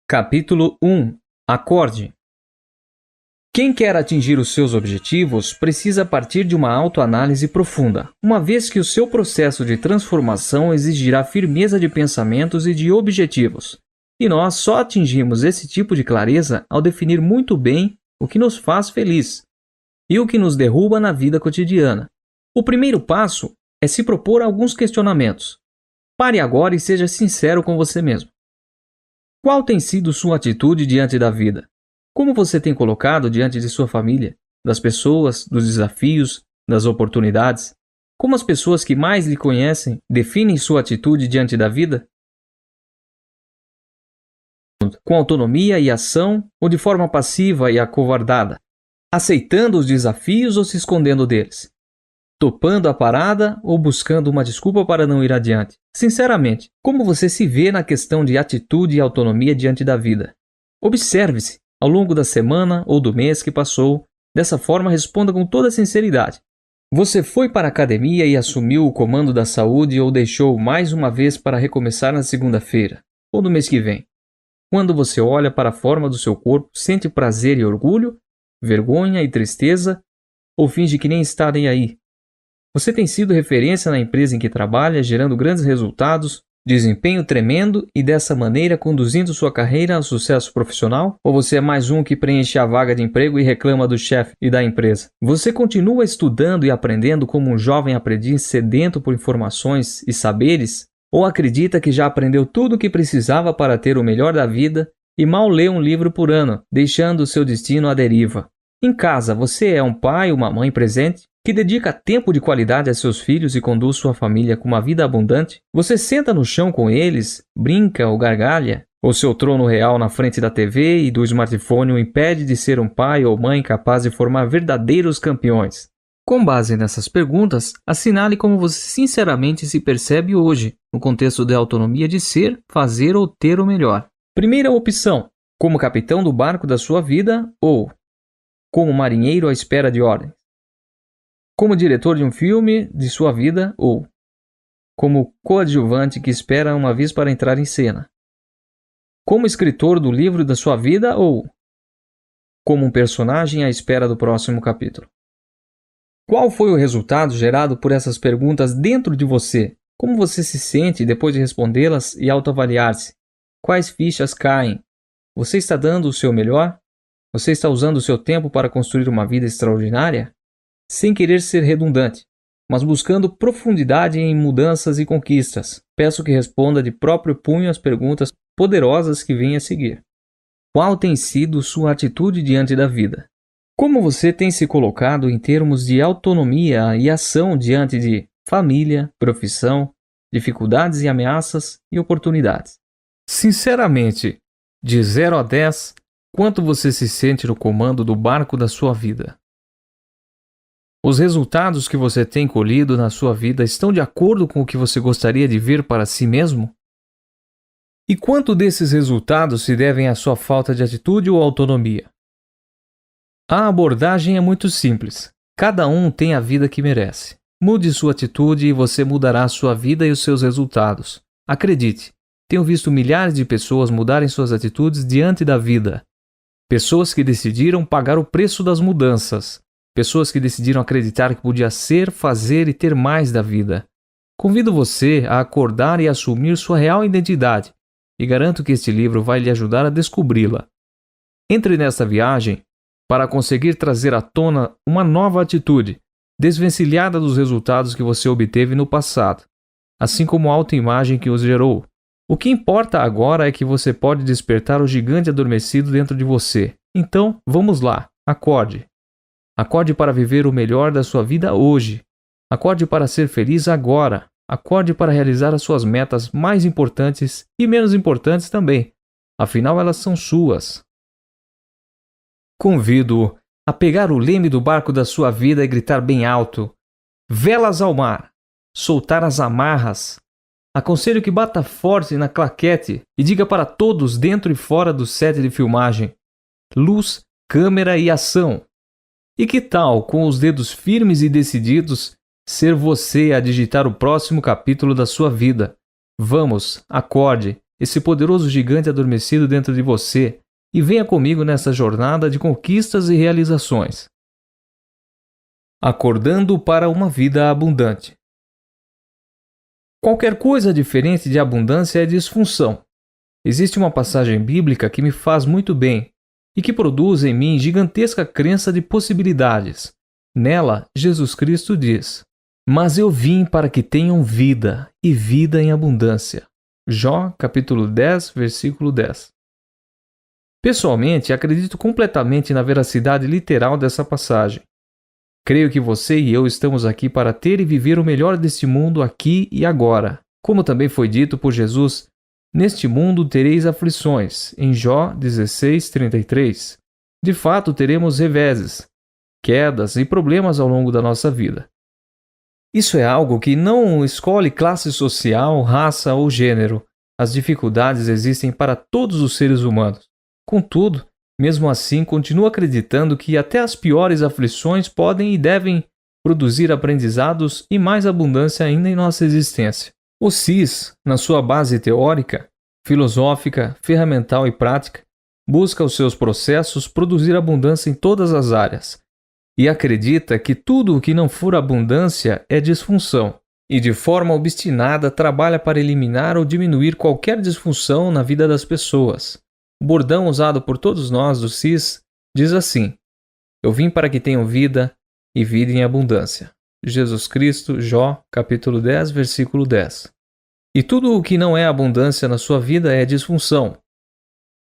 Capítulo 1. Acorde. Quem quer atingir os seus objetivos precisa partir de uma autoanálise profunda, uma vez que o seu processo de transformação exigirá firmeza de pensamentos e de objetivos. E nós só atingimos esse tipo de clareza ao definir muito bem o que nos faz feliz e o que nos derruba na vida cotidiana. O primeiro passo é se propor alguns questionamentos. Pare agora e seja sincero com você mesmo. Qual tem sido sua atitude diante da vida? Como você tem colocado diante de sua família, das pessoas, dos desafios, das oportunidades? Como as pessoas que mais lhe conhecem definem sua atitude diante da vida? Com autonomia e ação ou de forma passiva e acovardada? Aceitando os desafios ou se escondendo deles? Topando a parada ou buscando uma desculpa para não ir adiante? Sinceramente, como você se vê na questão de atitude e autonomia diante da vida? Observe-se ao longo da semana ou do mês que passou. Dessa forma, responda com toda sinceridade. Você foi para a academia e assumiu o comando da saúde ou deixou mais uma vez para recomeçar na segunda-feira ou no mês que vem? Quando você olha para a forma do seu corpo, sente prazer e orgulho, vergonha e tristeza ou finge que nem está nem aí? Você tem sido referência na empresa em que trabalha, gerando grandes resultados, desempenho tremendo e dessa maneira conduzindo sua carreira ao sucesso profissional? Ou você é mais um que preenche a vaga de emprego e reclama do chefe e da empresa? Você continua estudando e aprendendo como um jovem aprendiz sedento por informações e saberes? Ou acredita que já aprendeu tudo o que precisava para ter o melhor da vida e mal lê um livro por ano, deixando o seu destino à deriva? Em casa, você é um pai ou uma mãe presente, que dedica tempo de qualidade a seus filhos e conduz sua família com uma vida abundante? Você senta no chão com eles, brinca ou gargalha? Ou seu trono real na frente da TV e do smartphone o impede de ser um pai ou mãe capaz de formar verdadeiros campeões? Com base nessas perguntas, assinale como você sinceramente se percebe hoje, no contexto da autonomia de ser, fazer ou ter o melhor. Primeira opção, como capitão do barco da sua vida ou como marinheiro à espera de ordens. Como diretor de um filme de sua vida ou como coadjuvante que espera uma vez para entrar em cena. Como escritor do livro da sua vida ou como um personagem à espera do próximo capítulo. Qual foi o resultado gerado por essas perguntas dentro de você? Como você se sente depois de respondê-las e autoavaliar-se? Quais fichas caem? Você está dando o seu melhor? Você está usando o seu tempo para construir uma vida extraordinária? Sem querer ser redundante, mas buscando profundidade em mudanças e conquistas, peço que responda de próprio punho as perguntas poderosas que vêm a seguir. Qual tem sido sua atitude diante da vida? Como você tem se colocado em termos de autonomia e ação diante de família, profissão, dificuldades e ameaças e oportunidades? Sinceramente, de 0 a 10, quanto você se sente no comando do barco da sua vida? Os resultados que você tem colhido na sua vida estão de acordo com o que você gostaria de ver para si mesmo? E quanto desses resultados se devem à sua falta de atitude ou autonomia? A abordagem é muito simples. Cada um tem a vida que merece. Mude sua atitude e você mudará a sua vida e os seus resultados. Acredite, tenho visto milhares de pessoas mudarem suas atitudes diante da vida. Pessoas que decidiram pagar o preço das mudanças. Pessoas que decidiram acreditar que podia ser, fazer e ter mais da vida. Convido você a acordar e assumir sua real identidade, e garanto que este livro vai lhe ajudar a descobri-la. Entre nesta viagem para conseguir trazer à tona uma nova atitude, desvencilhada dos resultados que você obteve no passado, assim como a autoimagem que os gerou. O que importa agora é que você pode despertar o gigante adormecido dentro de você. Então, vamos lá, acorde. Acorde para viver o melhor da sua vida hoje. Acorde para ser feliz agora. Acorde para realizar as suas metas mais importantes e menos importantes também. Afinal, elas são suas. Convido-o a pegar o leme do barco da sua vida e gritar bem alto: velas ao mar! Soltar as amarras! Aconselho que bata forte na claquete e diga para todos dentro e fora do set de filmagem: luz, câmera e ação! E que tal, com os dedos firmes e decididos, ser você a digitar o próximo capítulo da sua vida? Vamos, acorde, esse poderoso gigante adormecido dentro de você e venha comigo nessa jornada de conquistas e realizações. Acordando para uma vida abundante. Qualquer coisa diferente de abundância é disfunção. Existe uma passagem bíblica que me faz muito bem e que produz em mim gigantesca crença de possibilidades. Nela, Jesus Cristo diz: "Mas eu vim para que tenham vida, e vida em abundância." Jó, capítulo 10, versículo 10. Pessoalmente, acredito completamente na veracidade literal dessa passagem. Creio que você e eu estamos aqui para ter e viver o melhor deste mundo aqui e agora. Como também foi dito por Jesus: "Neste mundo tereis aflições." Em Jó 16:33. De fato, teremos reveses, quedas e problemas ao longo da nossa vida. Isso é algo que não escolhe classe social, raça ou gênero. As dificuldades existem para todos os seres humanos. Contudo, mesmo assim, continuo acreditando que até as piores aflições podem e devem produzir aprendizados e mais abundância ainda em nossa existência. O CIS, na sua base teórica, filosófica, ferramental e prática, busca os seus processos produzir abundância em todas as áreas e acredita que tudo o que não for abundância é disfunção, e de forma obstinada trabalha para eliminar ou diminuir qualquer disfunção na vida das pessoas. O bordão usado por todos nós do CIS diz assim: "Eu vim para que tenham vida e vida em abundância." Jesus Cristo, Jó, capítulo 10, versículo 10. E tudo o que não é abundância na sua vida é disfunção.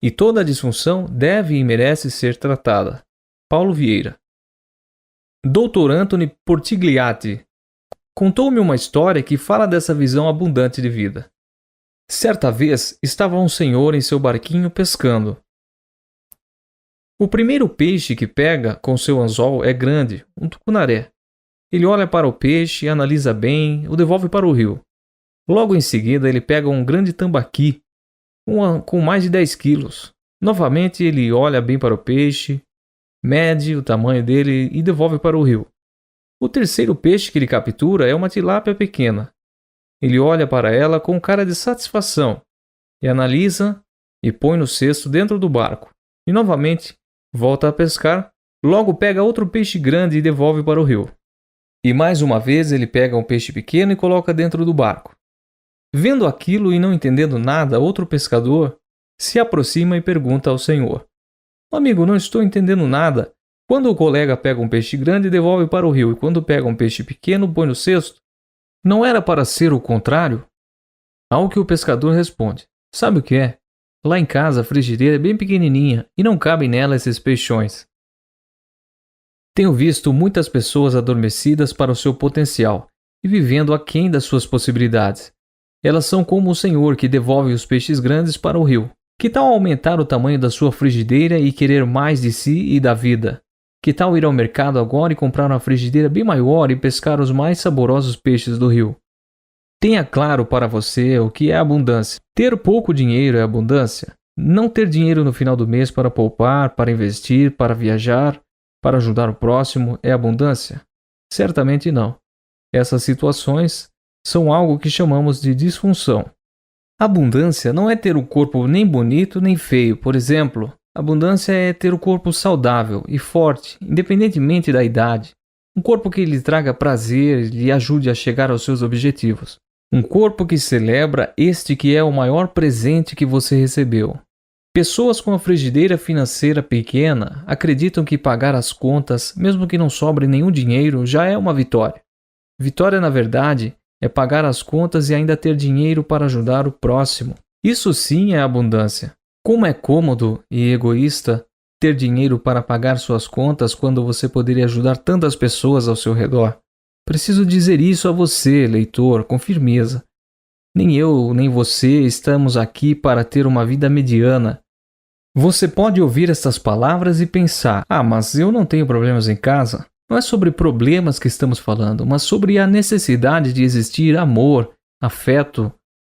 E toda disfunção deve e merece ser tratada. Paulo Vieira. Dr. Anthony Portigliatti contou-me uma história que fala dessa visão abundante de vida. Certa vez, estava um senhor em seu barquinho pescando. O primeiro peixe que pega com seu anzol é grande, um tucunaré. Ele olha para o peixe, analisa bem, o devolve para o rio. Logo em seguida, ele pega um grande tambaqui, com mais de 10 quilos. Novamente, ele olha bem para o peixe, mede o tamanho dele e devolve para o rio. O terceiro peixe que ele captura é uma tilápia pequena. Ele olha para ela com cara de satisfação e analisa e põe no cesto dentro do barco. E novamente volta a pescar, logo pega outro peixe grande e devolve para o rio. E mais uma vez ele pega um peixe pequeno e coloca dentro do barco. Vendo aquilo e não entendendo nada, outro pescador se aproxima e pergunta ao senhor: "Amigo, não estou entendendo nada. Quando o colega pega um peixe grande, devolve para o rio, e quando pega um peixe pequeno, põe no cesto. Não era para ser o contrário?" Ao que o pescador responde: "Sabe o que é? Lá em casa a frigideira é bem pequenininha e não cabem nela esses peixões." Tenho visto muitas pessoas adormecidas para o seu potencial e vivendo aquém das suas possibilidades. Elas são como o senhor que devolve os peixes grandes para o rio. Que tal aumentar o tamanho da sua frigideira e querer mais de si e da vida? Que tal ir ao mercado agora e comprar uma frigideira bem maior e pescar os mais saborosos peixes do rio? Tenha claro para você o que é abundância. Ter pouco dinheiro é abundância? Não ter dinheiro no final do mês para poupar, para investir, para viajar, para ajudar o próximo é abundância? Certamente não. Essas situações são algo que chamamos de disfunção. Abundância não é ter o corpo nem bonito nem feio, por exemplo. Abundância é ter o corpo saudável e forte, independentemente da idade. Um corpo que lhe traga prazer e lhe ajude a chegar aos seus objetivos. Um corpo que celebra este que é o maior presente que você recebeu. Pessoas com a frigideira financeira pequena acreditam que pagar as contas, mesmo que não sobre nenhum dinheiro, já é uma vitória. Vitória, na verdade, é pagar as contas e ainda ter dinheiro para ajudar o próximo. Isso sim é abundância. Como é cômodo e egoísta ter dinheiro para pagar suas contas quando você poderia ajudar tantas pessoas ao seu redor. Preciso dizer isso a você, leitor, com firmeza. Nem eu, nem você estamos aqui para ter uma vida mediana. Você pode ouvir estas palavras e pensar: mas eu não tenho problemas em casa. Não é sobre problemas que estamos falando, mas sobre a necessidade de existir amor, afeto,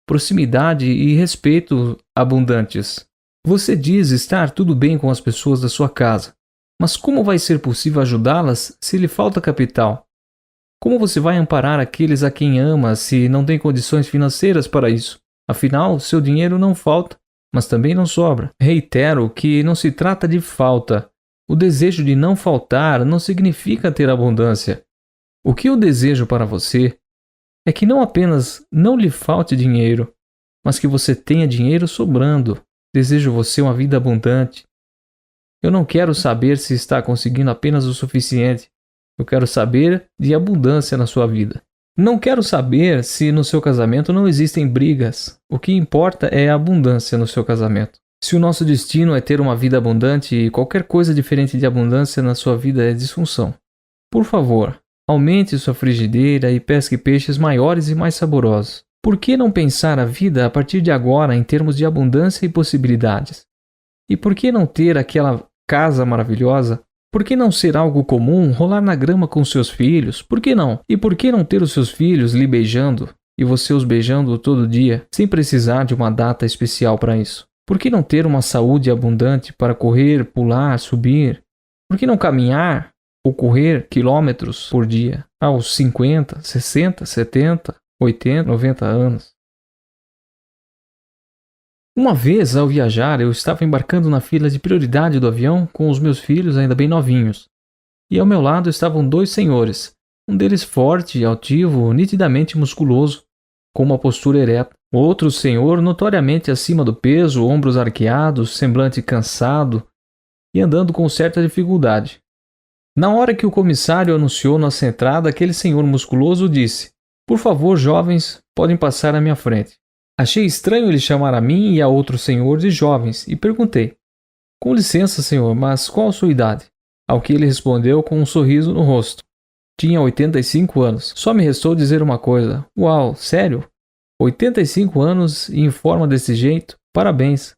proximidade e respeito abundantes. Você diz estar tudo bem com as pessoas da sua casa, mas como vai ser possível ajudá-las se lhe falta capital? Como você vai amparar aqueles a quem ama se não tem condições financeiras para isso? Afinal, seu dinheiro não falta, mas também não sobra. Reitero que não se trata de falta. O desejo de não faltar não significa ter abundância. O que eu desejo para você é que não apenas não lhe falte dinheiro, mas que você tenha dinheiro sobrando. Desejo você uma vida abundante. Eu não quero saber se está conseguindo apenas o suficiente. Eu quero saber de abundância na sua vida. Não quero saber se no seu casamento não existem brigas. O que importa é a abundância no seu casamento. Se o nosso destino é ter uma vida abundante, qualquer coisa diferente de abundância na sua vida é disfunção. Por favor, aumente sua frigideira e pesque peixes maiores e mais saborosos. Por que não pensar a vida a partir de agora em termos de abundância e possibilidades? E por que não ter aquela casa maravilhosa? Por que não ser algo comum rolar na grama com seus filhos? Por que não? E por que não ter os seus filhos lhe beijando e você os beijando todo dia, sem precisar de uma data especial para isso? Por que não ter uma saúde abundante para correr, pular, subir? Por que não caminhar ou correr quilômetros por dia aos 50, 60, 70, 80, 90 anos? Uma vez, ao viajar, eu estava embarcando na fila de prioridade do avião com os meus filhos ainda bem novinhos. E ao meu lado estavam dois senhores, um deles forte, altivo, nitidamente musculoso, com uma postura ereta. O outro senhor notoriamente acima do peso, ombros arqueados, semblante cansado e andando com certa dificuldade. Na hora que o comissário anunciou nossa entrada, aquele senhor musculoso disse: "Por favor, jovens, podem passar à minha frente." Achei estranho ele chamar a mim e a outro senhor de jovens e perguntei: "Com licença, senhor, mas qual a sua idade?" Ao que ele respondeu com um sorriso no rosto: "Tinha 85 anos. Só me restou dizer uma coisa: uau, sério? 85 anos e em forma desse jeito? Parabéns."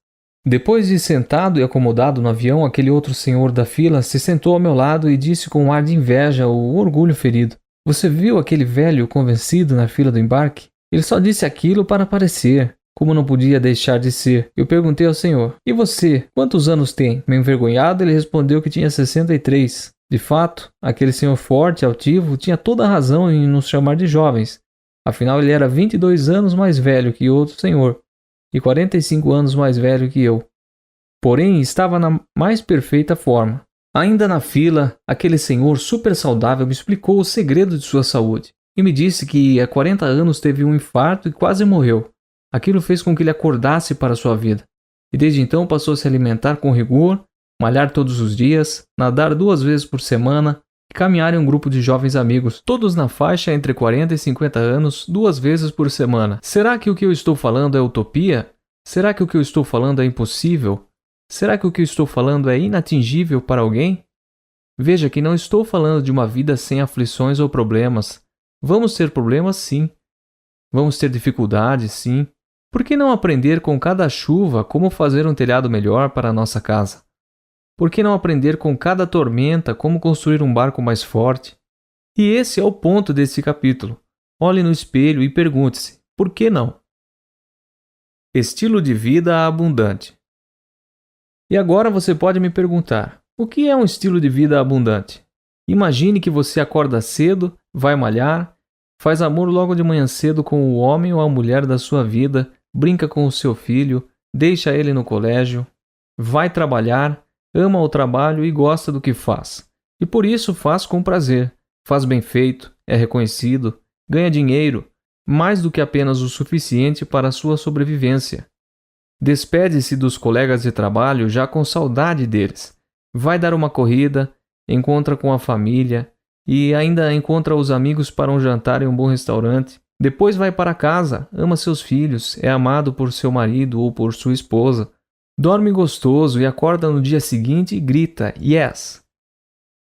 Depois de sentado e acomodado no avião, aquele outro senhor da fila se sentou ao meu lado e disse com um ar de inveja ou orgulho ferido: "Você viu aquele velho convencido na fila do embarque? Ele só disse aquilo para aparecer, como não podia deixar de ser." Eu perguntei ao senhor: "E você, quantos anos tem?" Meio envergonhado, ele respondeu que tinha 63. De fato, aquele senhor forte, altivo, tinha toda a razão em nos chamar de jovens. Afinal, ele era 22 anos mais velho que outro senhor e 45 anos mais velho que eu. Porém, estava na mais perfeita forma. Ainda na fila, aquele senhor super saudável me explicou o segredo de sua saúde e me disse que há 40 anos teve um infarto e quase morreu. Aquilo fez com que ele acordasse para a sua vida e desde então passou a se alimentar com rigor, malhar todos os dias, nadar 2 vezes por semana e caminhar em um grupo de jovens amigos, todos na faixa entre 40 e 50 anos, 2 vezes por semana. Será que o que eu estou falando é utopia? Será que o que eu estou falando é impossível? Será que o que eu estou falando é inatingível para alguém? Veja que não estou falando de uma vida sem aflições ou problemas. Vamos ter problemas, sim. Vamos ter dificuldades, sim. Por que não aprender com cada chuva como fazer um telhado melhor para a nossa casa? Por que não aprender com cada tormenta como construir um barco mais forte? E esse é o ponto desse capítulo. Olhe no espelho e pergunte-se: por que não? Estilo de vida abundante. E agora você pode me perguntar: o que é um estilo de vida abundante? Imagine que você acorda cedo, vai malhar, faz amor logo de manhã cedo com o homem ou a mulher da sua vida, brinca com o seu filho, deixa ele no colégio, vai trabalhar, ama o trabalho e gosta do que faz. E por isso faz com prazer, faz bem feito, é reconhecido, ganha dinheiro, mais do que apenas o suficiente para a sua sobrevivência. Despede-se dos colegas de trabalho já com saudade deles. Vai dar uma corrida, encontra com a família e ainda encontra os amigos para um jantar em um bom restaurante. Depois vai para casa, ama seus filhos, é amado por seu marido ou por sua esposa. Dorme gostoso e acorda no dia seguinte e grita: "Yes!"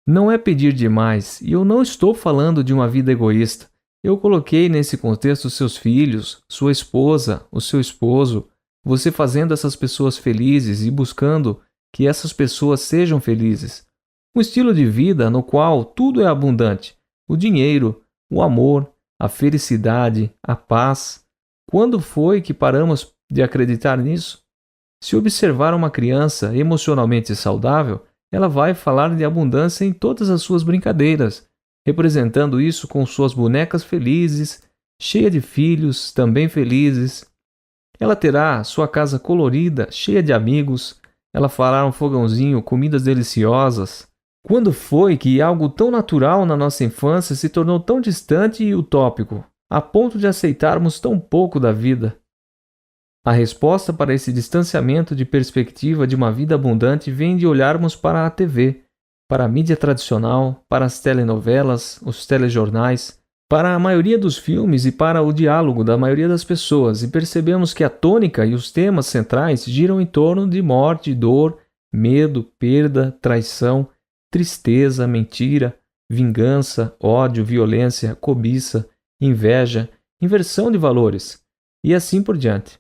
Não é pedir demais, e eu não estou falando de uma vida egoísta. Eu coloquei nesse contexto seus filhos, sua esposa, o seu esposo, você fazendo essas pessoas felizes e buscando que essas pessoas sejam felizes. Um estilo de vida no qual tudo é abundante: o dinheiro, o amor, a felicidade, a paz. Quando foi que paramos de acreditar nisso? Se observar uma criança emocionalmente saudável, ela vai falar de abundância em todas as suas brincadeiras, representando isso com suas bonecas felizes, cheia de filhos também felizes. Ela terá sua casa colorida, cheia de amigos. Ela fará um fogãozinho, comidas deliciosas. Quando foi que algo tão natural na nossa infância se tornou tão distante e utópico, a ponto de aceitarmos tão pouco da vida? A resposta para esse distanciamento de perspectiva de uma vida abundante vem de olharmos para a TV, para a mídia tradicional, para as telenovelas, os telejornais, para a maioria dos filmes e para o diálogo da maioria das pessoas, e percebemos que a tônica e os temas centrais giram em torno de morte, dor, medo, perda, traição, tristeza, mentira, vingança, ódio, violência, cobiça, inveja, inversão de valores, e assim por diante.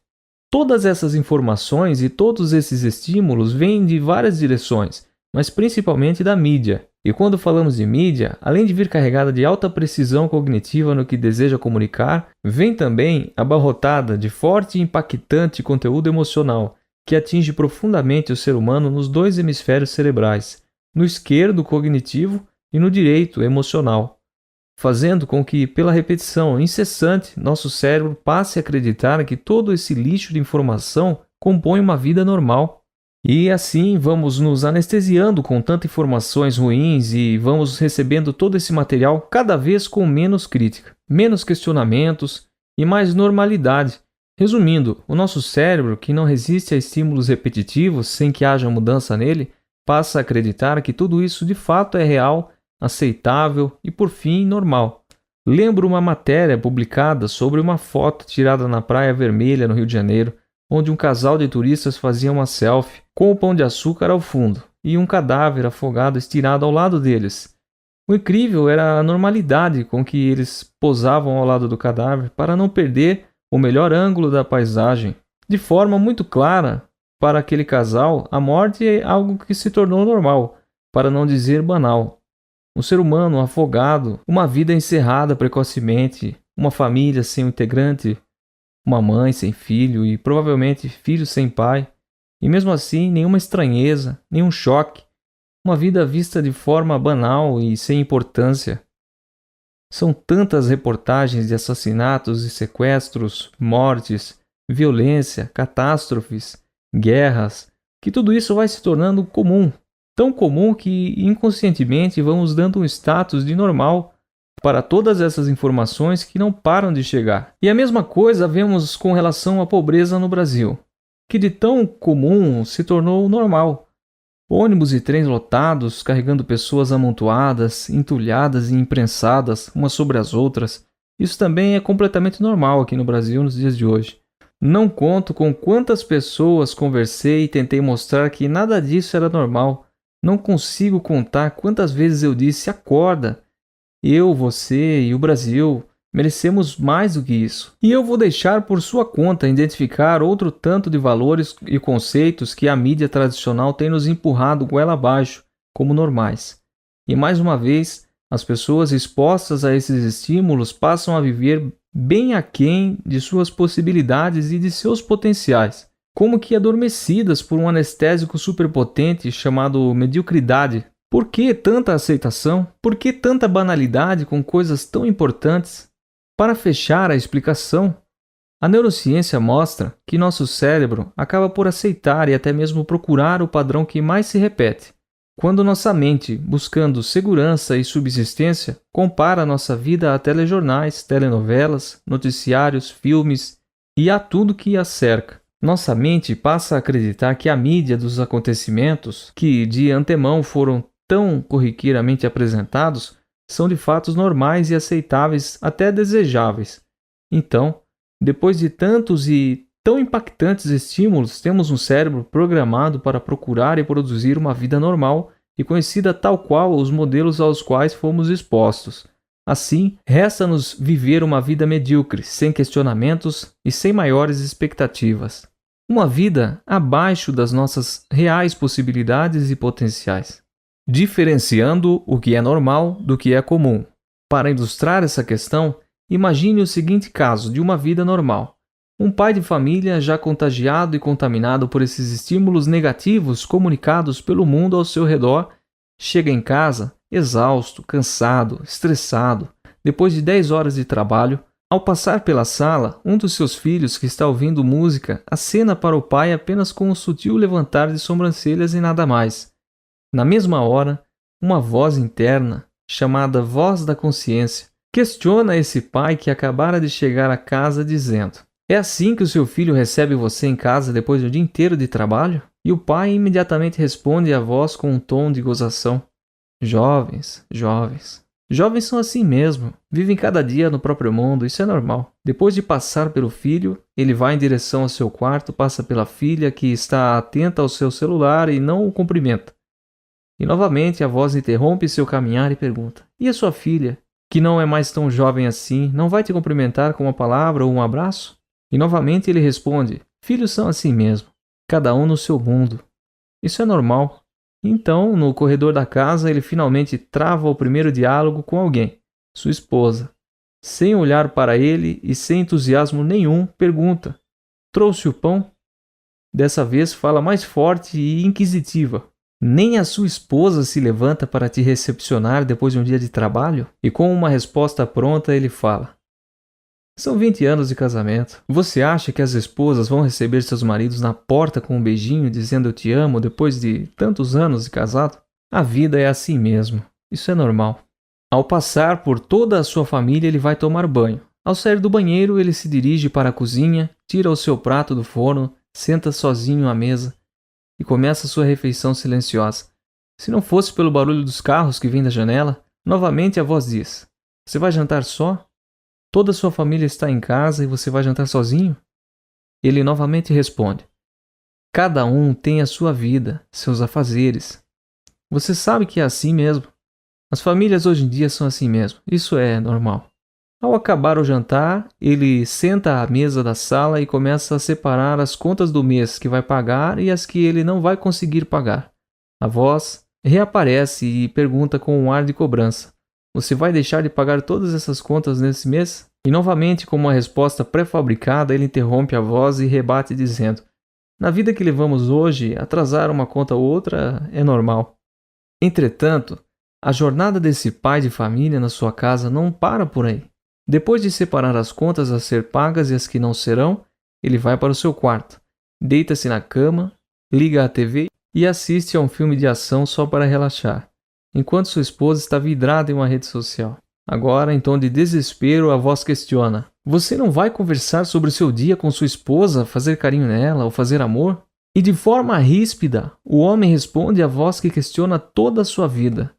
Todas essas informações e todos esses estímulos vêm de várias direções, mas principalmente da mídia. E quando falamos de mídia, além de vir carregada de alta precisão cognitiva no que deseja comunicar, vem também abarrotada de forte e impactante conteúdo emocional, que atinge profundamente o ser humano nos dois hemisférios cerebrais, no esquerdo cognitivo e no direito emocional, fazendo com que, pela repetição incessante, nosso cérebro passe a acreditar que todo esse lixo de informação compõe uma vida normal. E assim vamos nos anestesiando com tantas informações ruins e vamos recebendo todo esse material cada vez com menos crítica, menos questionamentos e mais normalidade. Resumindo, o nosso cérebro, que não resiste a estímulos repetitivos sem que haja mudança nele, passa a acreditar que tudo isso de fato é real, aceitável e, por fim, normal. Lembro uma matéria publicada sobre uma foto tirada na Praia Vermelha, no Rio de Janeiro, onde um casal de turistas fazia uma selfie com o pão de açúcar ao fundo e um cadáver afogado estirado ao lado deles. O incrível era a normalidade com que eles posavam ao lado do cadáver para não perder o melhor ângulo da paisagem. De forma muito clara, para aquele casal, a morte é algo que se tornou normal, para não dizer banal. Um ser humano afogado, uma vida encerrada precocemente, uma família sem um integrante, uma mãe sem filho e provavelmente filho sem pai, e mesmo assim nenhuma estranheza, nenhum choque, uma vida vista de forma banal e sem importância. São tantas reportagens de assassinatos e sequestros, mortes, violência, catástrofes, guerras, que tudo isso vai se tornando comum. Tão comum que inconscientemente vamos dando um status de normal para todas essas informações que não param de chegar. E a mesma coisa vemos com relação à pobreza no Brasil, que de tão comum se tornou normal. Ônibus e trens lotados, carregando pessoas amontoadas, entulhadas e imprensadas umas sobre as outras. Isso também é completamente normal aqui no Brasil nos dias de hoje. Não conto com quantas pessoas conversei e tentei mostrar que nada disso era normal. Não consigo contar quantas vezes eu disse: acorda, eu, você e o Brasil merecemos mais do que isso. E eu vou deixar por sua conta identificar outro tanto de valores e conceitos que a mídia tradicional tem nos empurrado goela abaixo como normais. E mais uma vez, as pessoas expostas a esses estímulos passam a viver bem aquém de suas possibilidades e de seus potenciais, como que adormecidas por um anestésico superpotente chamado mediocridade. Por que tanta aceitação? Por que tanta banalidade com coisas tão importantes? Para fechar a explicação, a neurociência mostra que nosso cérebro acaba por aceitar e até mesmo procurar o padrão que mais se repete. Quando nossa mente, buscando segurança e subsistência, compara nossa vida a telejornais, telenovelas, noticiários, filmes e a tudo que a cerca. Nossa mente passa a acreditar que a mídia dos acontecimentos, que de antemão foram tão corriqueiramente apresentados, são de fatos normais e aceitáveis, até desejáveis. Então, depois de tantos e tão impactantes estímulos, temos um cérebro programado para procurar e produzir uma vida normal e conhecida tal qual os modelos aos quais fomos expostos. Assim, resta-nos viver uma vida medíocre, sem questionamentos e sem maiores expectativas. Uma vida abaixo das nossas reais possibilidades e potenciais, diferenciando o que é normal do que é comum. Para ilustrar essa questão, imagine o seguinte caso de uma vida normal. Um pai de família já contagiado e contaminado por esses estímulos negativos comunicados pelo mundo ao seu redor, chega em casa exausto, cansado, estressado, depois de 10 horas de trabalho, Ao passar pela sala, um dos seus filhos, que está ouvindo música, acena para o pai apenas com um sutil levantar de sobrancelhas e nada mais. Na mesma hora, uma voz interna, chamada voz da consciência, questiona esse pai que acabara de chegar à casa dizendo: é assim que o seu filho recebe você em casa depois de um dia inteiro de trabalho? E o pai imediatamente responde à voz com um tom de gozação: jovens, jovens. Jovens são assim mesmo, vivem cada dia no próprio mundo, isso é normal. Depois de passar pelo filho, ele vai em direção ao seu quarto, passa pela filha que está atenta ao seu celular e não o cumprimenta. E novamente a voz interrompe seu caminhar e pergunta: e a sua filha, que não é mais tão jovem assim, não vai te cumprimentar com uma palavra ou um abraço? E novamente ele responde: filhos são assim mesmo, cada um no seu mundo. Isso é normal. Então, no corredor da casa, ele finalmente trava o primeiro diálogo com alguém, sua esposa. Sem olhar para ele e sem entusiasmo nenhum, pergunta: trouxe o pão? Dessa vez fala mais forte e inquisitiva. Nem a sua esposa se levanta para te recepcionar depois de um dia de trabalho? E com uma resposta pronta, ele fala: são 20 anos de casamento. Você acha que as esposas vão receber seus maridos na porta com um beijinho dizendo eu te amo depois de tantos anos de casado? A vida é assim mesmo. Isso é normal. Ao passar por toda a sua família, ele vai tomar banho. Ao sair do banheiro, ele se dirige para a cozinha, tira o seu prato do forno, senta sozinho à mesa e começa sua refeição silenciosa. Se não fosse pelo barulho dos carros que vem da janela, novamente a voz diz: você vai jantar só? Toda a sua família está em casa e você vai jantar sozinho? Ele novamente responde: cada um tem a sua vida, seus afazeres. Você sabe que é assim mesmo. As famílias hoje em dia são assim mesmo. Isso é normal. Ao acabar o jantar, ele senta à mesa da sala e começa a separar as contas do mês que vai pagar e as que ele não vai conseguir pagar. A voz reaparece e pergunta com um ar de cobrança: você vai deixar de pagar todas essas contas nesse mês? E novamente, com uma resposta pré-fabricada, ele interrompe a voz e rebate dizendo: na vida que levamos hoje, atrasar uma conta ou outra é normal. Entretanto, a jornada desse pai de família na sua casa não para por aí. Depois de separar as contas a ser pagas e as que não serão, ele vai para o seu quarto, deita-se na cama, liga a TV e assiste a um filme de ação só para relaxar, enquanto sua esposa está vidrada em uma rede social. Agora, em tom de desespero, a voz questiona: você não vai conversar sobre o seu dia com sua esposa, fazer carinho nela ou fazer amor? E de forma ríspida, o homem responde à voz que questiona toda a sua vida: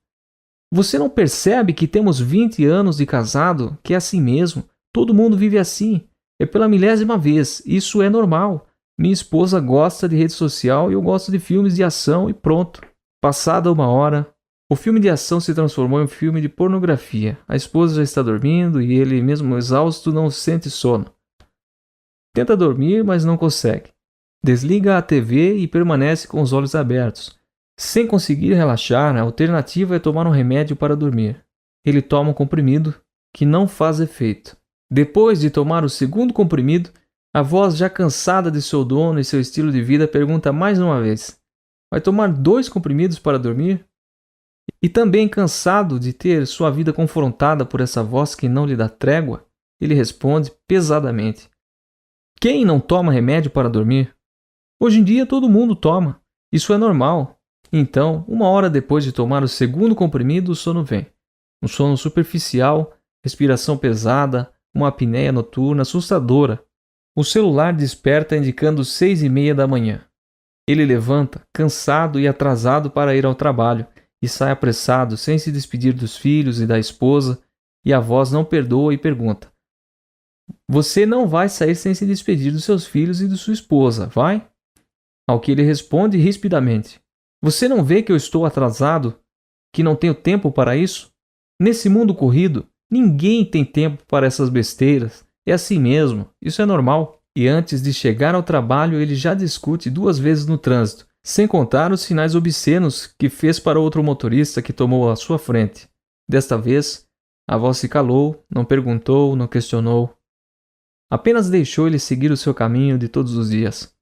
você não percebe que temos 20 anos de casado, que é assim mesmo? Todo mundo vive assim. É pela milésima vez. Isso é normal. Minha esposa gosta de rede social e eu gosto de filmes de ação e pronto. Passada uma hora, o filme de ação se transformou em um filme de pornografia. A esposa já está dormindo e ele, mesmo exausto, não sente sono. Tenta dormir, mas não consegue. Desliga a TV e permanece com os olhos abertos. Sem conseguir relaxar, a alternativa é tomar um remédio para dormir. Ele toma um comprimido que não faz efeito. Depois de tomar o segundo comprimido, a voz, já cansada de seu dono e seu estilo de vida, pergunta mais uma vez: vai tomar 2 comprimidos para dormir? E também cansado de ter sua vida confrontada por essa voz que não lhe dá trégua, ele responde pesadamente: quem não toma remédio para dormir? Hoje em dia todo mundo toma. Isso é normal. Então, 1 hora depois de tomar o segundo comprimido, o sono vem. Um sono superficial, respiração pesada, uma apneia noturna assustadora. O celular desperta indicando 6:30 da manhã. Ele levanta, cansado e atrasado para ir ao trabalho, e sai apressado, sem se despedir dos filhos e da esposa, e a voz não perdoa e pergunta: você não vai sair sem se despedir dos seus filhos e de sua esposa, vai? Ao que ele responde rispidamente: você não vê que eu estou atrasado, que não tenho tempo para isso? Nesse mundo corrido, ninguém tem tempo para essas besteiras. É assim mesmo, isso é normal. E antes de chegar ao trabalho, ele já discute 2 vezes no trânsito, sem contar os sinais obscenos que fez para outro motorista que tomou à sua frente. Desta vez, a voz se calou, não perguntou, não questionou. Apenas deixou ele seguir o seu caminho de todos os dias.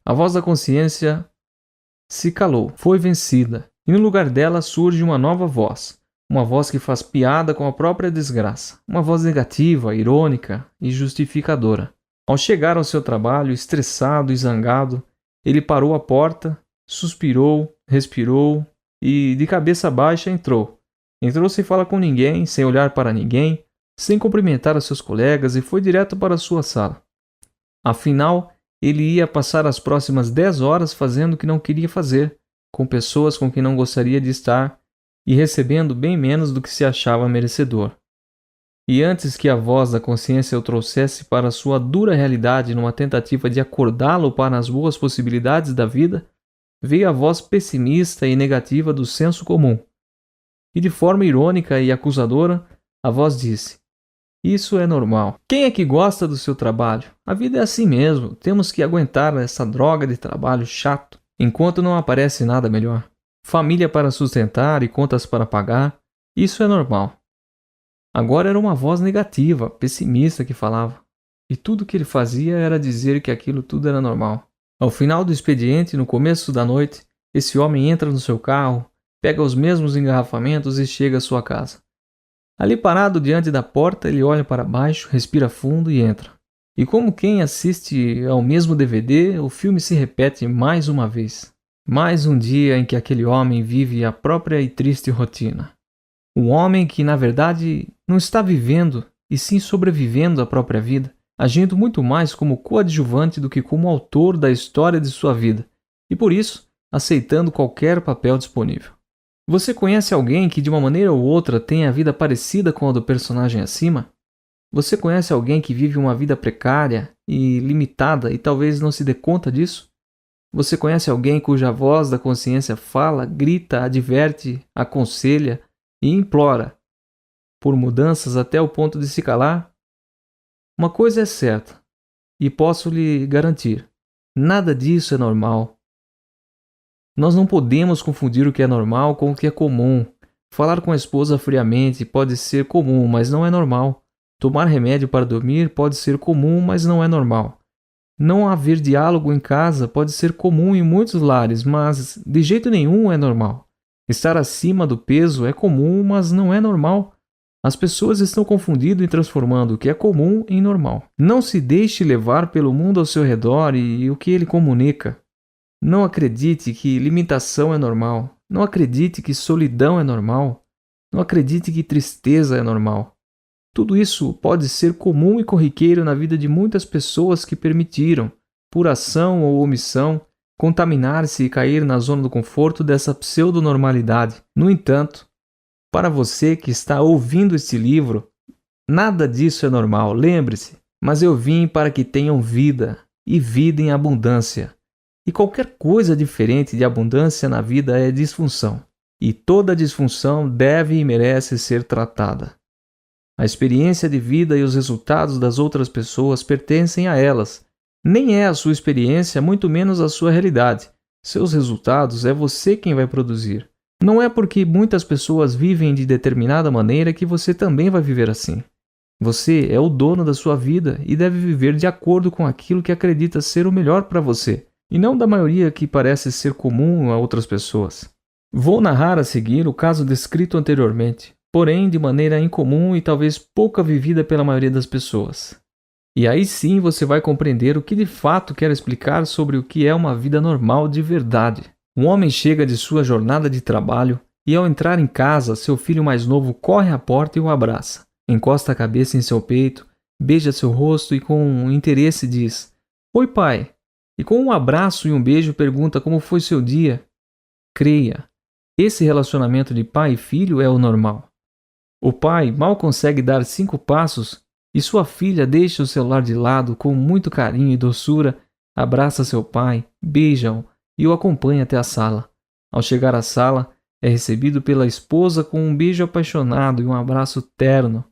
A voz da consciência se calou, foi vencida, e no lugar dela surge uma nova voz, Uma voz que faz piada com a própria desgraça. Uma voz negativa, irônica e justificadora. Ao chegar ao seu trabalho, estressado e zangado, ele parou à porta, suspirou, respirou e, de cabeça baixa, entrou. Entrou sem falar com ninguém, sem olhar para ninguém, sem cumprimentar os seus colegas e foi direto para a sua sala. Afinal, ele ia passar as próximas 10 horas fazendo o que não queria fazer, com pessoas com quem não gostaria de estar e recebendo bem menos do que se achava merecedor. E antes que a voz da consciência o trouxesse para a sua dura realidade numa tentativa de acordá-lo para as boas possibilidades da vida, veio a voz pessimista e negativa do senso comum. E de forma irônica e acusadora, a voz disse: "Isso é normal. Quem é que gosta do seu trabalho? A vida é assim mesmo. Temos que aguentar essa droga de trabalho chato, enquanto não aparece nada melhor. Família para sustentar e contas para pagar. Isso é normal." Agora era uma voz negativa, pessimista que falava. E tudo o que ele fazia era dizer que aquilo tudo era normal. Ao final do expediente, no começo da noite, esse homem entra no seu carro, pega os mesmos engarrafamentos e chega à sua casa. Ali parado diante da porta, ele olha para baixo, respira fundo e entra. E como quem assiste ao mesmo DVD, o filme se repete mais uma vez. Mais um dia em que aquele homem vive a própria e triste rotina. Um homem que, na verdade, não está vivendo, e sim sobrevivendo à própria vida, agindo muito mais como coadjuvante do que como autor da história de sua vida, e por isso, aceitando qualquer papel disponível. Você conhece alguém que de uma maneira ou outra tem a vida parecida com a do personagem acima? Você conhece alguém que vive uma vida precária e limitada e talvez não se dê conta disso? Você conhece alguém cuja voz da consciência fala, grita, adverte, aconselha e implora por mudanças até o ponto de se calar? Uma coisa é certa, e posso lhe garantir: nada disso é normal. Nós não podemos confundir o que é normal com o que é comum. Falar com a esposa friamente pode ser comum, mas não é normal. Tomar remédio para dormir pode ser comum, mas não é normal. Não haver diálogo em casa pode ser comum em muitos lares, mas de jeito nenhum é normal. Estar acima do peso é comum, mas não é normal. As pessoas estão confundindo e transformando o que é comum em normal. Não se deixe levar pelo mundo ao seu redor e o que ele comunica. Não acredite que limitação é normal. Não acredite que solidão é normal. Não acredite que tristeza é normal. Tudo isso pode ser comum e corriqueiro na vida de muitas pessoas que permitiram, por ação ou omissão, contaminar-se e cair na zona do conforto dessa pseudonormalidade. No entanto, para você que está ouvindo este livro, nada disso é normal, lembre-se. Mas eu vim para que tenham vida, e vida em abundância. E qualquer coisa diferente de abundância na vida é disfunção. E toda disfunção deve e merece ser tratada. A experiência de vida e os resultados das outras pessoas pertencem a elas. Nem é a sua experiência, muito menos a sua realidade. Seus resultados é você quem vai produzir. Não é porque muitas pessoas vivem de determinada maneira que você também vai viver assim. Você é o dono da sua vida e deve viver de acordo com aquilo que acredita ser o melhor para você, e não da maioria que parece ser comum a outras pessoas. Vou narrar a seguir o caso descrito anteriormente, porém de maneira incomum e talvez pouca vivida pela maioria das pessoas. E aí sim você vai compreender o que de fato quero explicar sobre o que é uma vida normal de verdade. Um homem chega de sua jornada de trabalho e, ao entrar em casa, seu filho mais novo corre à porta e o abraça. Encosta a cabeça em seu peito, beija seu rosto e com interesse diz: "Oi, pai." E com um abraço e um beijo pergunta como foi seu dia. Creia, esse relacionamento de pai e filho é o normal. O pai mal consegue dar 5 passos e sua filha deixa o celular de lado com muito carinho e doçura, abraça seu pai, beija-o e o acompanha até a sala. Ao chegar à sala, é recebido pela esposa com um beijo apaixonado e um abraço terno.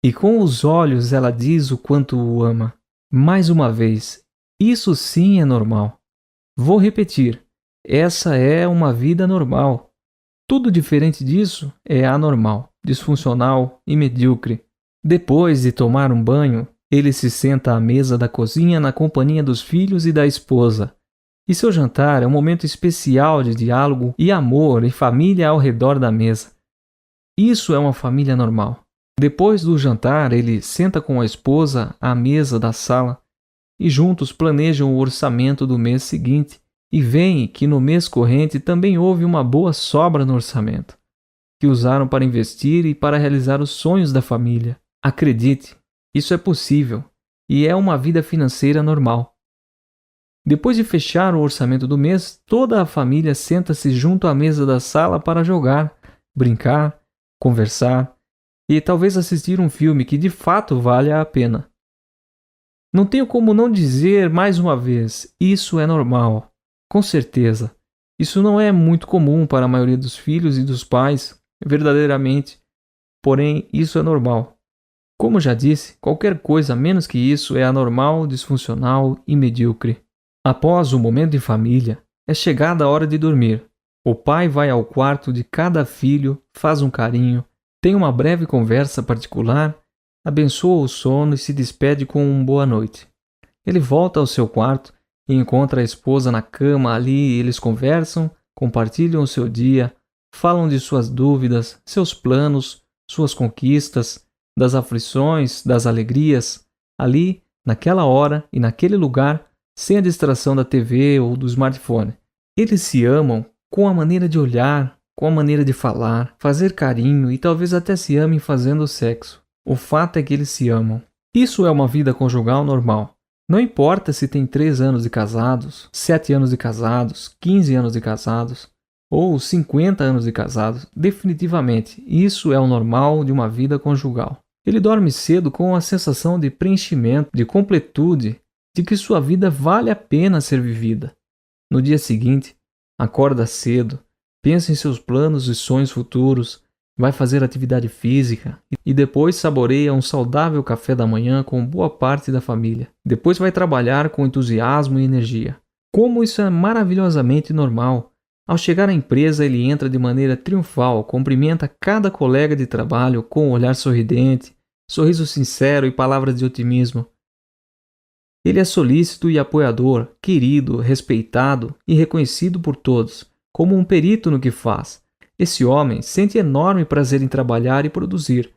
E com os olhos ela diz o quanto o ama. Mais uma vez, isso sim é normal. Vou repetir, essa é uma vida normal. Tudo diferente disso é anormal, disfuncional e medíocre. Depois de tomar um banho, ele se senta à mesa da cozinha na companhia dos filhos e da esposa. E seu jantar é um momento especial de diálogo e amor e família ao redor da mesa. Isso é uma família normal. Depois do jantar, ele senta com a esposa à mesa da sala e juntos planejam o orçamento do mês seguinte e veem que no mês corrente também houve uma boa sobra no orçamento, que usaram para investir e para realizar os sonhos da família. Acredite, isso é possível e é uma vida financeira normal. Depois de fechar o orçamento do mês, toda a família senta-se junto à mesa da sala para jogar, brincar, conversar e talvez assistir um filme que de fato vale a pena. Não tenho como não dizer mais uma vez, isso é normal. Com certeza, isso não é muito comum para a maioria dos filhos e dos pais, verdadeiramente, porém isso é normal. Como já disse, qualquer coisa menos que isso é anormal, disfuncional e medíocre. Após o momento em família, é chegada a hora de dormir. O pai vai ao quarto de cada filho, faz um carinho, tem uma breve conversa particular, abençoa o sono e se despede com um boa noite. Ele volta ao seu quarto e encontra a esposa na cama. Ali eles conversam, compartilham o seu dia, falam de suas dúvidas, seus planos, suas conquistas, das aflições, das alegrias. Ali, naquela hora e naquele lugar, sem a distração da TV ou do smartphone. Eles se amam com a maneira de olhar, com a maneira de falar, fazer carinho e talvez até se amem fazendo sexo. O fato é que eles se amam. Isso é uma vida conjugal normal. Não importa se tem 3 anos de casados, 7 anos de casados, 15 anos de casados ou 50 anos de casados. Definitivamente, isso é o normal de uma vida conjugal. Ele dorme cedo com a sensação de preenchimento, de completude, de que sua vida vale a pena ser vivida. No dia seguinte, acorda cedo, pensa em seus planos e sonhos futuros, vai fazer atividade física e depois saboreia um saudável café da manhã com boa parte da família. Depois vai trabalhar com entusiasmo e energia. Como isso é maravilhosamente normal. Ao chegar à empresa, ele entra de maneira triunfal, cumprimenta cada colega de trabalho com um olhar sorridente, sorriso sincero e palavras de otimismo. Ele é solícito e apoiador, querido, respeitado e reconhecido por todos, como um perito no que faz. Esse homem sente enorme prazer em trabalhar e produzir.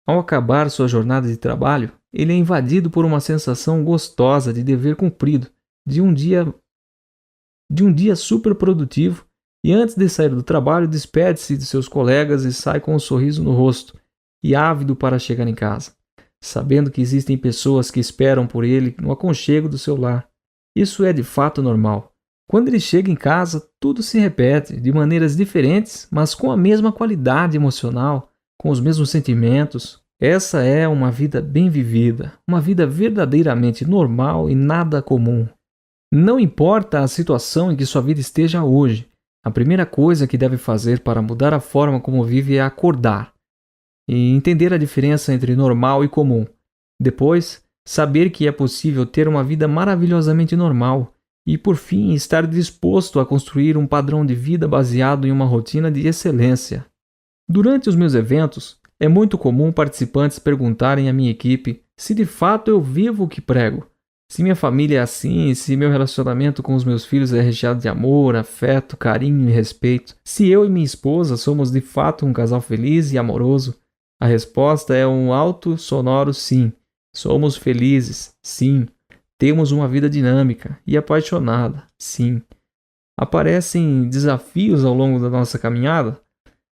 Ao acabar sua jornada de trabalho, ele é invadido por uma sensação gostosa de dever cumprido, de um dia super produtivo, e antes de sair do trabalho, despede-se de seus colegas e sai com um sorriso no rosto e ávido para chegar em casa, sabendo que existem pessoas que esperam por ele no aconchego do seu lar. Isso é de fato normal. Quando ele chega em casa, tudo se repete, de maneiras diferentes, mas com a mesma qualidade emocional, com os mesmos sentimentos. Essa é uma vida bem vivida, uma vida verdadeiramente normal e nada comum. Não importa a situação em que sua vida esteja hoje, a primeira coisa que deve fazer para mudar a forma como vive é acordar e entender a diferença entre normal e comum. Depois, saber que é possível ter uma vida maravilhosamente normal e, por fim, estar disposto a construir um padrão de vida baseado em uma rotina de excelência. Durante os meus eventos, é muito comum participantes perguntarem à minha equipe se de fato eu vivo o que prego, se minha família é assim, se meu relacionamento com os meus filhos é recheado de amor, afeto, carinho e respeito, se eu e minha esposa somos de fato um casal feliz e amoroso. A resposta é um alto, sonoro sim. Somos felizes, sim. Temos uma vida dinâmica e apaixonada, sim. Aparecem desafios ao longo da nossa caminhada?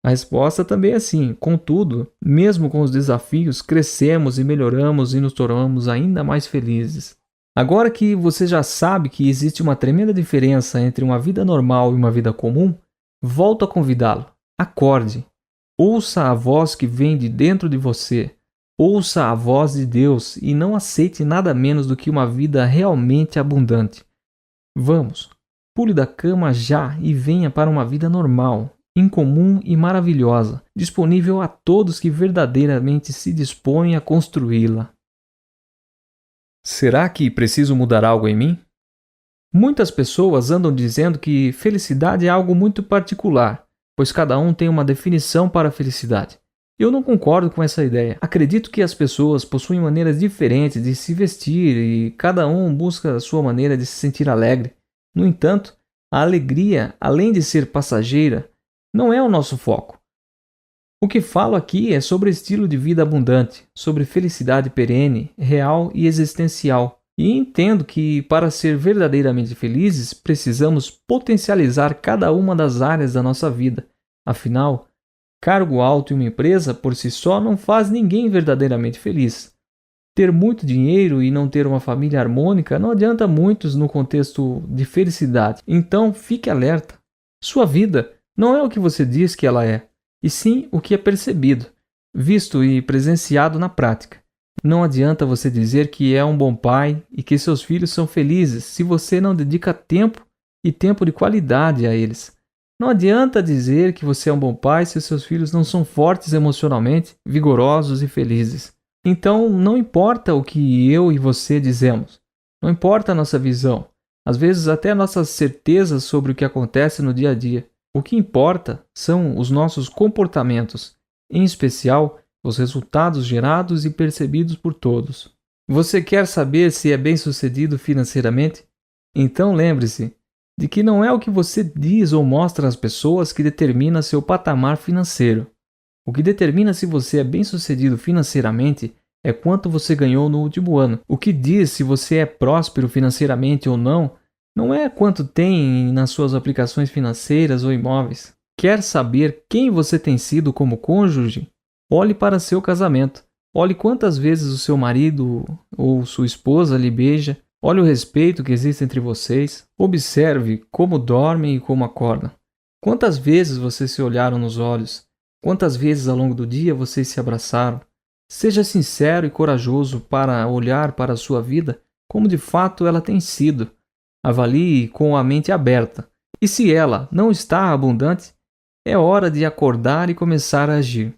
A resposta também é sim. Contudo, mesmo com os desafios, crescemos e melhoramos e nos tornamos ainda mais felizes. Agora que você já sabe que existe uma tremenda diferença entre uma vida normal e uma vida comum, volto a convidá-lo. Acorde. Ouça a voz que vem de dentro de você. Ouça a voz de Deus e não aceite nada menos do que uma vida realmente abundante. Vamos, pule da cama já e venha para uma vida normal, incomum e maravilhosa, disponível a todos que verdadeiramente se dispõem a construí-la. Será que preciso mudar algo em mim? Muitas pessoas andam dizendo que felicidade é algo muito particular, pois cada um tem uma definição para a felicidade. Eu não concordo com essa ideia. Acredito que as pessoas possuem maneiras diferentes de se vestir e cada um busca a sua maneira de se sentir alegre. No entanto, a alegria, além de ser passageira, não é o nosso foco. O que falo aqui é sobre estilo de vida abundante, sobre felicidade perene, real e existencial. E entendo que, para ser verdadeiramente felizes, precisamos potencializar cada uma das áreas da nossa vida. Afinal, cargo alto em uma empresa por si só não faz ninguém verdadeiramente feliz. Ter muito dinheiro e não ter uma família harmônica não adianta muitos no contexto de felicidade. Então, fique alerta. Sua vida não é o que você diz que ela é, e sim o que é percebido, visto e presenciado na prática. Não adianta você dizer que é um bom pai e que seus filhos são felizes se você não dedica tempo e tempo de qualidade a eles. Não adianta dizer que você é um bom pai se seus filhos não são fortes emocionalmente, vigorosos e felizes. Então, não importa o que eu e você dizemos, não importa a nossa visão, às vezes até nossas certezas sobre o que acontece no dia a dia. O que importa são os nossos comportamentos, em especial os resultados gerados e percebidos por todos. Você quer saber se é bem-sucedido financeiramente? Então lembre-se de que não é o que você diz ou mostra às pessoas que determina seu patamar financeiro. O que determina se você é bem-sucedido financeiramente é quanto você ganhou no último ano. O que diz se você é próspero financeiramente ou não é quanto tem nas suas aplicações financeiras ou imóveis. Quer saber quem você tem sido como cônjuge? Olhe para seu casamento. Olhe quantas vezes o seu marido ou sua esposa lhe beija. Olhe o respeito que existe entre vocês. Observe como dormem e como acordam. Quantas vezes vocês se olharam nos olhos? Quantas vezes ao longo do dia vocês se abraçaram? Seja sincero e corajoso para olhar para a sua vida como de fato ela tem sido. Avalie com a mente aberta. E se ela não está abundante, é hora de acordar e começar a agir.